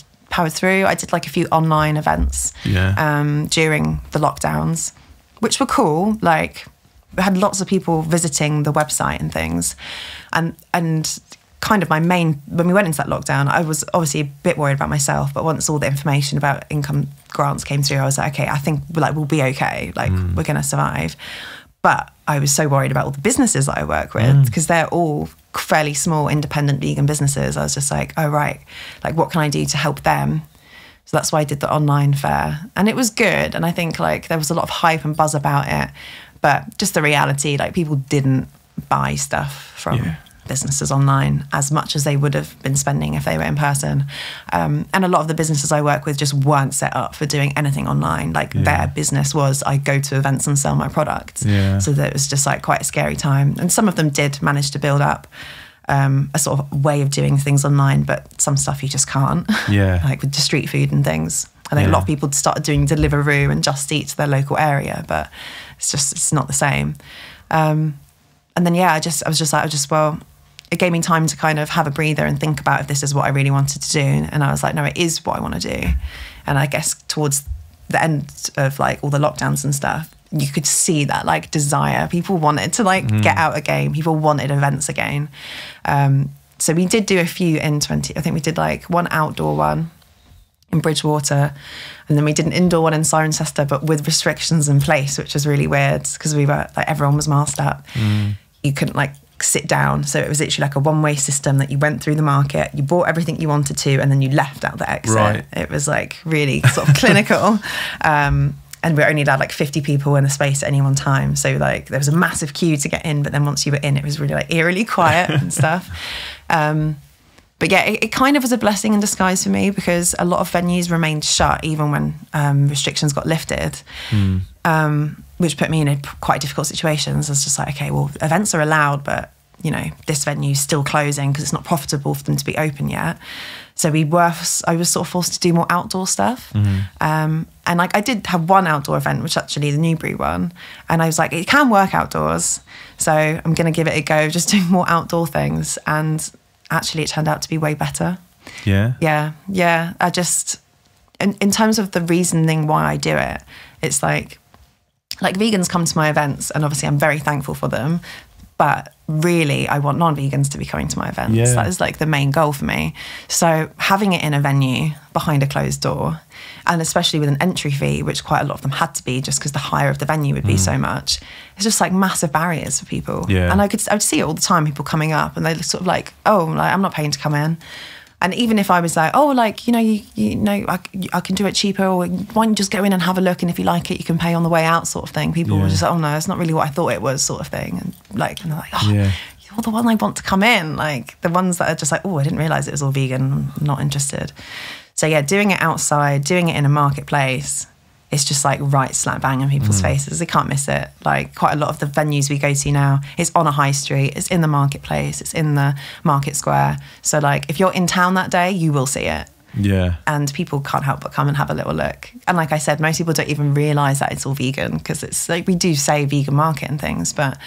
through. I did like a few online events during the lockdowns, which were cool. Like, we had lots of people visiting the website and things. And kind of when we went into that lockdown, I was obviously a bit worried about myself, but once all the information about income grants came through, I was like, okay, I think we'll be okay. Like, we're going to survive. But I was so worried about all the businesses that I work with, because they're all fairly small, independent vegan businesses. I was just like, oh, right, like what can I do to help them? So that's why I did the online fair. And it was good. And I think like there was a lot of hype and buzz about it. But just the reality, like people didn't buy stuff from businesses online as much as they would have been spending if they were in person. And a lot of the businesses I work with just weren't set up for doing anything online. Like their business was, I go to events and sell my products. So that it was just like quite a scary time. And some of them did manage to build up a sort of way of doing things online, but some stuff you just can't. Like with the street food and things. I think a lot of people started doing Deliveroo and Just Eat to their local area, but it's not the same. And then, well, it gave me time to kind of have a breather and think about if this is what I really wanted to do. And I was like, no, it is what I want to do. And I guess towards the end of like all the lockdowns and stuff, you could see that like desire. People wanted to like get out again. People wanted events again. So we did do a few in 20, I think we did like one outdoor one in Bridgewater, and then we did an indoor one in Cirencester, but with restrictions in place, which was really weird because we were like, everyone was masked up. You couldn't like sit down. So it was literally like a one-way system that you went through the market, you bought everything you wanted to, and then you left out the exit. It was like really sort of clinical. And we only allowed like 50 people in the space at any one time. So like there was a massive queue to get in, but then once you were in, it was really like eerily quiet and stuff. But yeah, it kind of was a blessing in disguise for me because a lot of venues remained shut even when restrictions got lifted, which put me in quite difficult situations. I was just like, okay, well, events are allowed, but you know, this venue's still closing because it's not profitable for them to be open yet. So I was sort of forced to do more outdoor stuff. And like I did have one outdoor event, which actually the Newbury one. And I was like, it can work outdoors. So I'm going to give it a go, just doing more outdoor things. And actually it turned out to be way better. Yeah. I just, in terms of the reasoning why I do it, it's like vegans come to my events and obviously I'm very thankful for them. But really, I want non-vegans to be coming to my events. That is like the main goal for me. So having it in a venue behind a closed door, and especially with an entry fee, which quite a lot of them had to be just because the hire of the venue would be so much, it's just like massive barriers for people. And I would see it all the time, people coming up and they're sort of like, oh, like, I'm not paying to come in. And even if I was like, oh, like, you know, I can do it cheaper, or why don't you just go in and have a look, and if you like it, you can pay on the way out, sort of thing. People were just like, oh no, it's not really what I thought it was, sort of thing. And they're like, oh, you're the one I want to come in. Like the ones that are just like, oh, I didn't realise it was all vegan, I'm not interested. So yeah, doing it outside, doing it in a marketplace, it's just like right slap bang in people's faces. They can't miss it. Like quite a lot of the venues we go to now, it's on a high street, it's in the marketplace, it's in the market square. So like if you're in town that day, you will see it. And people can't help but come and have a little look. And like I said, most people don't even realise that it's all vegan because it's like we do say vegan market and things, but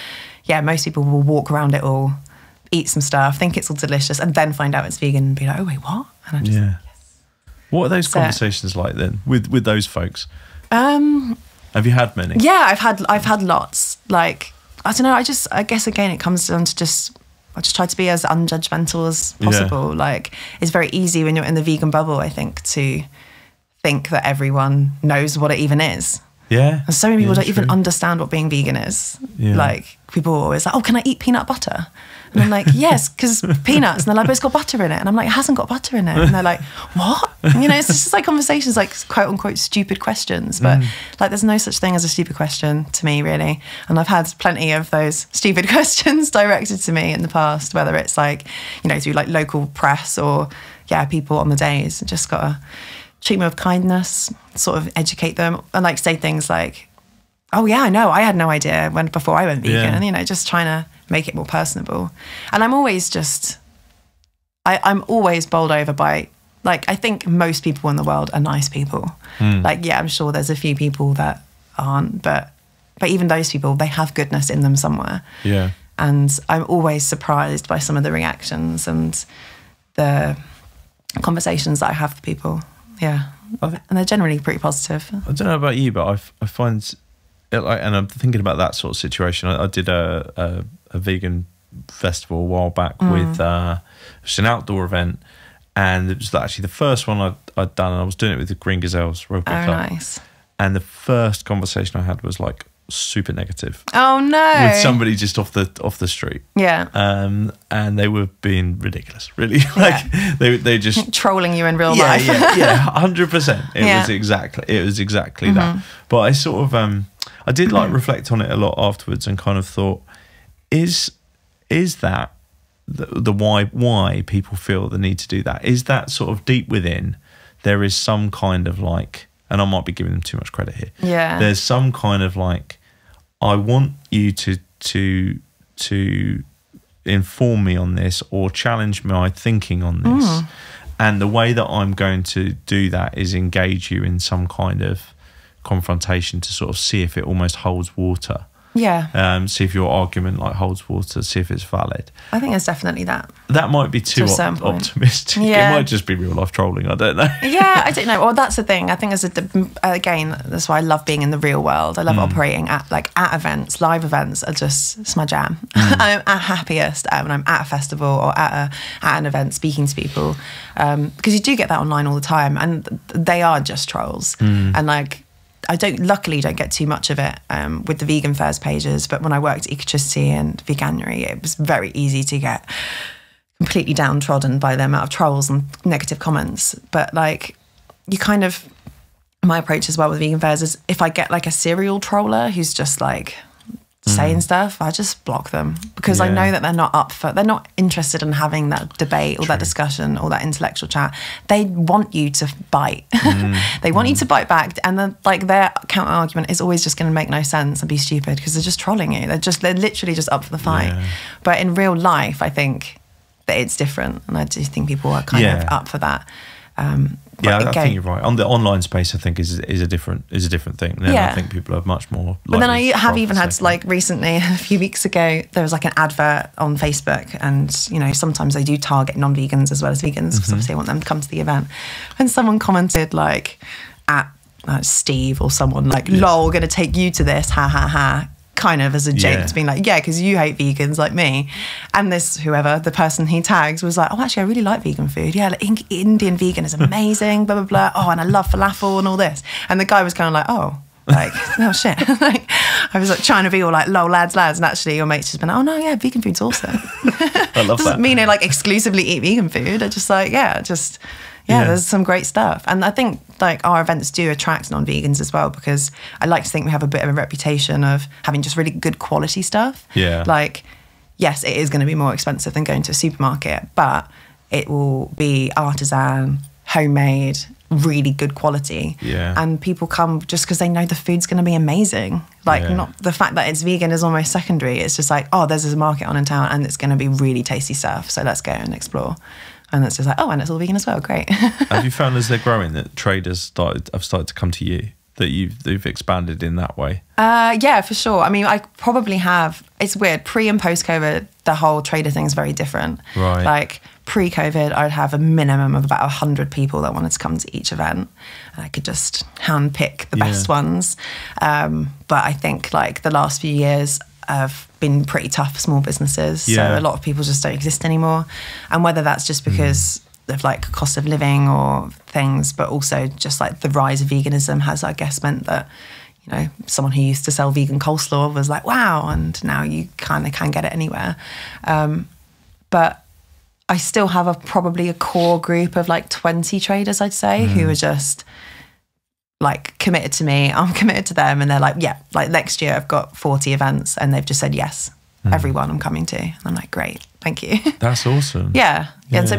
yeah, most people will walk around it all, eat some stuff, think it's all delicious, and then find out it's vegan and be like, oh wait, what? And I'm just like, yes. What are those conversations like then with those folks? Have you had many? Yeah, I've had lots. Like, I don't know, I guess again it comes down to I just try to be as unjudgmental as possible. Like, it's very easy when you're in the vegan bubble, I think, to think that everyone knows what it even is. And so many people don't even understand what being vegan is. Like, people are always like, oh, can I eat peanut butter? And I'm like, yes, because peanuts. And they're like, but it's got butter in it. And I'm like, it hasn't got butter in it. And they're like, what? You know, it's just like conversations, like quote unquote stupid questions. But like, there's no such thing as a stupid question to me, really. And I've had plenty of those stupid questions directed to me in the past, whether it's like, you know, through like local press or, people on the days. Just got to treat them with kindness, sort of educate them, and like say things like, oh yeah, I know, I had no idea before I went vegan, you know, just trying to make it more personable. And I'm always I'm always bowled over by, like, I think most people in the world are nice people. Like, yeah, I'm sure there's a few people that aren't, but even those people, they have goodness in them somewhere. And I'm always surprised by some of the reactions and the conversations that I have with people. And they're generally pretty positive. I don't know about you, but I find it like, and I'm thinking about that sort of situation. I did a vegan festival a while back with just an outdoor event, and it was actually the first one I'd done, and I was doing it with the Green Gazelles Rugby Club. Nice. And the first conversation I had was like super negative. Oh no! With somebody just off the street. And they were being ridiculous, really. Like they just trolling you in real life. 100%. It was exactly that. But I sort of I did like reflect on it a lot afterwards and kind of thought, is that the why people feel the need to do that is that sort of deep within there is some kind of like, and I might be giving them too much credit here. Yeah. There's some kind of like, I want you to inform me on this or challenge my thinking on this. And the way that I'm going to do that is engage you in some kind of confrontation to sort of see if it almost holds water. Yeah. See if your argument like holds water, see if it's valid. I think there's definitely that. That might be too optimistic. Yeah. It might just be real life trolling. I don't know. Yeah, I don't know. Well, that's the thing. I think again, that's why I love being in the real world. I love operating at events. Live events are just, it's my jam. I'm at happiest when I'm at a festival or at an event speaking to people, because you do get that online all the time, and they are just trolls. And like, I luckily don't get too much of it with the vegan fairs pages, but when I worked at Ecotricity and Veganuary, it was very easy to get completely downtrodden by the amount of trolls and negative comments. But like, you kind of, my approach as well with vegan fairs is if I get like a serial troller who's just like saying stuff, I just block them, because I know that they're not interested in having that debate or that discussion or that intellectual chat. They want you to bite. They want you to bite back, and then like their counter argument is always just going to make no sense and be stupid because they're just trolling you. They're literally just up for the fight. But in real life, I think that it's different, and I do think people are kind of up for that. I think you're right. On the online space, I think is a different thing. Then I think people are much more. But then I have even had like recently, a few weeks ago, there was like an advert on Facebook, and you know sometimes they do target non-vegans as well as vegans because obviously they want them to come to the event. And someone commented like at Steve or someone like, "Lol, going to take you to this, ha ha ha." Kind of as a joke, to being like, yeah, because you hate vegans like me. And this, the person he tags was like, oh, actually, I really like vegan food. Yeah, like, Indian vegan is amazing, blah, blah, blah. Oh, and I love falafel and all this. And the guy was kind of like, oh, like, oh, shit. Like, I was like trying to be all like, lol, lads. And actually your mate's just been, oh, no, yeah, vegan food's awesome. I love Doesn't mean I like exclusively eat vegan food. I just like, there's some great stuff. And I think like our events do attract non-vegans as well, because I like to think we have a bit of a reputation of having just really good quality stuff. Yeah. Like, yes, it is going to be more expensive than going to a supermarket, but it will be artisan, homemade, really good quality. Yeah. And people come just because they know the food's going to be amazing. Like, not the fact that it's vegan is almost secondary. It's just like, oh, there's a market on in town and it's going to be really tasty stuff. So let's go and explore. And it's just like, oh, and it's all vegan as well. Great. Have you found as they're growing that traders have started to come to you, that they've expanded in that way? Yeah, for sure. I mean, I probably have. It's weird. Pre and post COVID, the whole trader thing is very different. Right. Like pre-COVID, I'd have a minimum of about 100 people that wanted to come to each event, and I could just handpick the best ones. But I think like the last few years have been pretty tough for small businesses. So a lot of people just don't exist anymore. And whether that's just because of like cost of living or things, but also just like the rise of veganism has, I guess, meant that, you know, someone who used to sell vegan coleslaw was like, wow, and now you kind of can get it anywhere. But I still have probably a core group of like 20 traders, I'd say, who are just like committed to me. I'm committed to them, and they're like, yeah, like next year I've got 40 events, and they've just said yes, everyone I'm coming to. And I'm like, great, thank you. That's awesome. Yeah. And so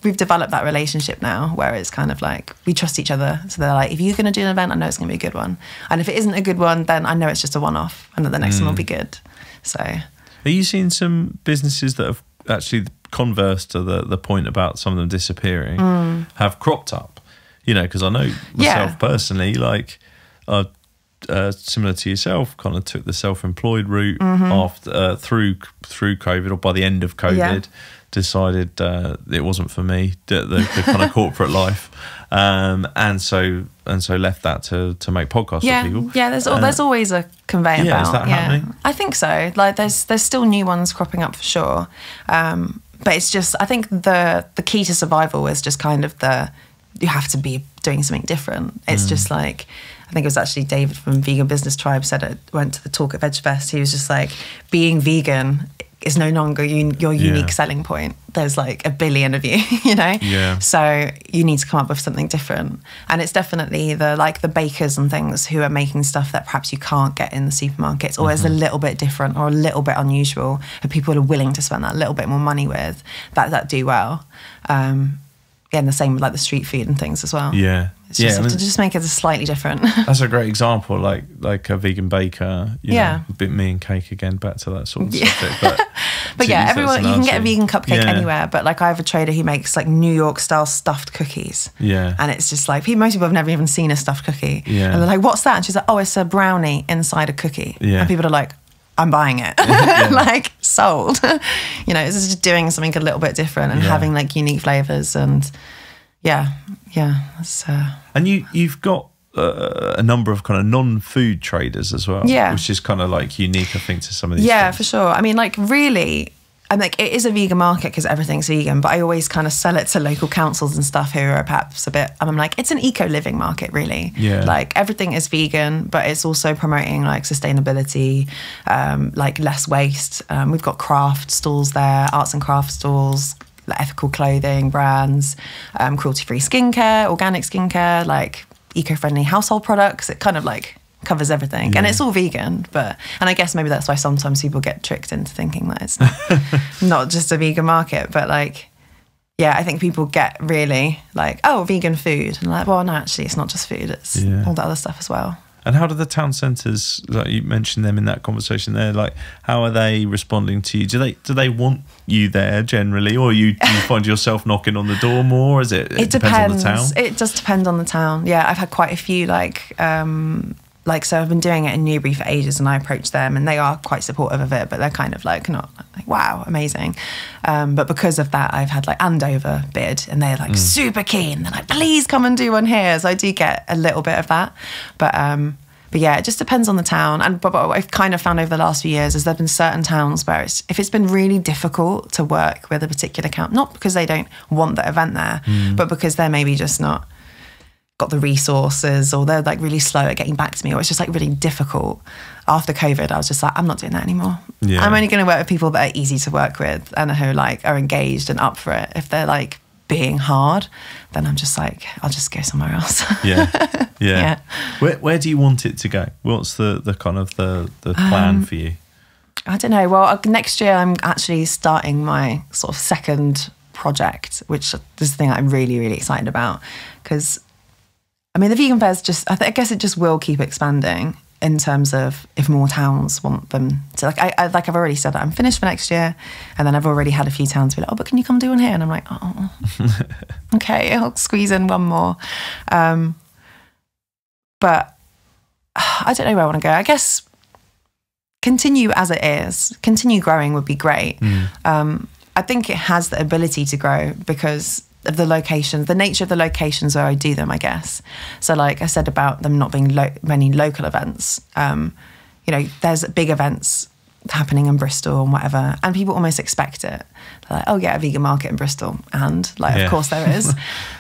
we've developed that relationship now where it's kind of like we trust each other. So they're like, if you're going to do an event, I know it's going to be a good one, and if it isn't a good one, then I know it's just a one-off, and that the next one will be good. So are you seeing some businesses that have actually, converse to the point about some of them disappearing, have cropped up? You know, because I know myself personally, like similar to yourself, kind of took the self-employed route after through COVID, or by the end of COVID, decided it wasn't for me, the kind of corporate life, and so left that to make podcasts for people. Yeah, there's always a conveyor belt. Is that happening? I think so. Like there's still new ones cropping up for sure, but it's just, I think the key to survival is just kind of you have to be doing something different. It's just like, I think it was actually David from Vegan Business Tribe went to the talk at VegFest. He was just like, being vegan is no longer your unique selling point. There's like a billion of you, you know? Yeah. So you need to come up with something different. And it's definitely the bakers and things who are making stuff that perhaps you can't get in the supermarkets, or is a little bit different or a little bit unusual, and people are willing to spend that little bit more money with, that do well. And the same with like the street food and things as well. Yeah. It's just, to just make it slightly different. That's a great example, like a vegan baker. You know, a bit me and cake again, back to that sort of subject. But yeah, everyone, you can get a vegan cupcake anywhere. But like I have a trader who makes like New York style stuffed cookies. Yeah. And it's just like, most people have never even seen a stuffed cookie. Yeah. And they're like, what's that? And she's like, oh, it's a brownie inside a cookie. Yeah. And people are like, I'm buying it. Like, sold. You know, it's just doing something a little bit different and having like unique flavors. And yeah. And you've got a number of kind of non-food traders as well, which is kind of like unique, I think, to some of these things. For sure. I mean, like, really, I'm like, it is a vegan market because everything's vegan, but I always kind of sell it to local councils and stuff who are perhaps a bit, I'm like, it's an eco-living market, really. Yeah. Like, everything is vegan, but it's also promoting like sustainability, like less waste. We've got craft stalls there, arts and craft stalls, like ethical clothing brands, cruelty-free skincare, organic skincare, like eco-friendly household products. It kind of like covers everything, and it's all vegan. And I guess maybe that's why sometimes people get tricked into thinking that it's not just a vegan market. But like, I think people get really like, oh, vegan food, and like, well, no, actually, it's not just food; it's all the other stuff as well. And how do the town centres, like you mentioned them in that conversation there, like how are they responding to you? Do they want you there generally, or do you find yourself knocking on the door more? Is it depends on the town? It does depend on the town. Yeah, I've had quite a few so I've been doing it in Newbury for ages, and I approach them and they are quite supportive of it, but they're kind of like not like, wow, amazing. But because of that, I've had like Andover bid, and they're like super keen. They're like, please come and do one here. So I do get a little bit of that. But yeah, it just depends on the town. And but what I've kind of found over the last few years is there have been certain towns where if it's been really difficult to work with a particular account, not because they don't want the event there, but because they're maybe just not got the resources, or they're like really slow at getting back to me, or it's just like really difficult. After COVID, I was just like, I'm not doing that anymore. I'm only going to work with people that are easy to work with and who like are engaged and up for it. If they're like being hard, then I'm just like, I'll just go somewhere else. Yeah. Where do you want it to go? What's the kind of the plan for you? I don't know. Well, next year I'm actually starting my sort of second project, which is the thing I'm really, really excited about, because I mean, the vegan fairs I guess it just will keep expanding in terms of if more towns want them to, like, I've already said that I'm finished for next year, and then I've already had a few towns be like, oh, but can you come do one here? And I'm like, oh, okay, I'll squeeze in one more. But I don't know where I want to go. I guess continue as it is. Continue growing would be great. I think it has the ability to grow because of the locations, the nature of the locations where I do them, I guess. So like I said about them not being many local events, you know, there's big events happening in Bristol and whatever, and people almost expect it. They're like, oh yeah, a vegan market in Bristol. And like, of course there is.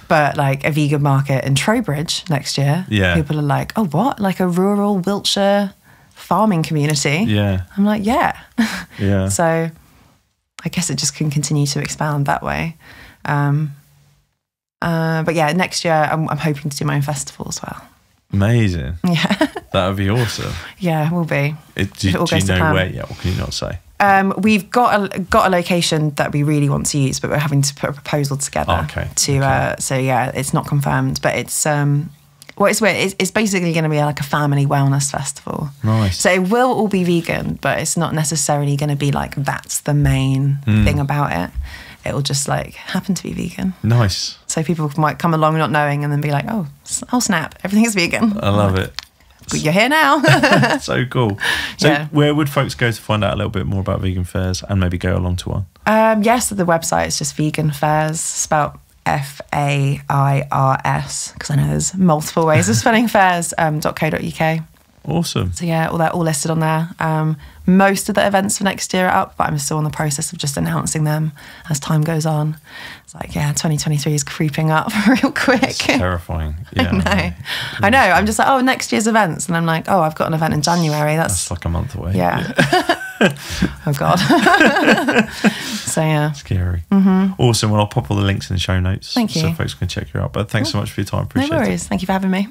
But like a vegan market in Trowbridge next year, people are like, oh, what? Like a rural Wiltshire farming community? I'm like, yeah. So I guess it just can continue to expand that way. But yeah, next year I'm hoping to do my own festival as well. Amazing. Yeah. That would be awesome. Yeah, it will be. Do you know where yet, or can you not say? We've got a location that we really want to use, but we're having to put a proposal together. So yeah, it's not confirmed, but it's it's basically going to be like a family wellness festival. Nice. So it will all be vegan, but it's not necessarily going to be like that's the main thing about it. It'll just like happen to be vegan. Nice. So people might come along not knowing and then be like, oh snap, everything's vegan. I love it. But you're here now. So cool. So where would folks go to find out a little bit more about vegan fairs and maybe go along to one? Yes, the website is just Vegan Fairs, spelt FAIRS, because I know there's multiple ways of spelling fairs.co.uk. Awesome. So yeah, they're all listed on there. Most of the events for next year are up, but I'm still in the process of just announcing them as time goes on. It's like, 2023 is creeping up real quick. It's terrifying. Yeah, I know. I'm just like, next year's events. And I'm like, I've got an event in January. That's like a month away. Yeah. Oh God. So yeah. Scary. Awesome. Well, I'll pop all the links in the show notes. Thank you. So folks can check you out. But thanks so much for your time. Appreciate it. No worries. Thank you for having me.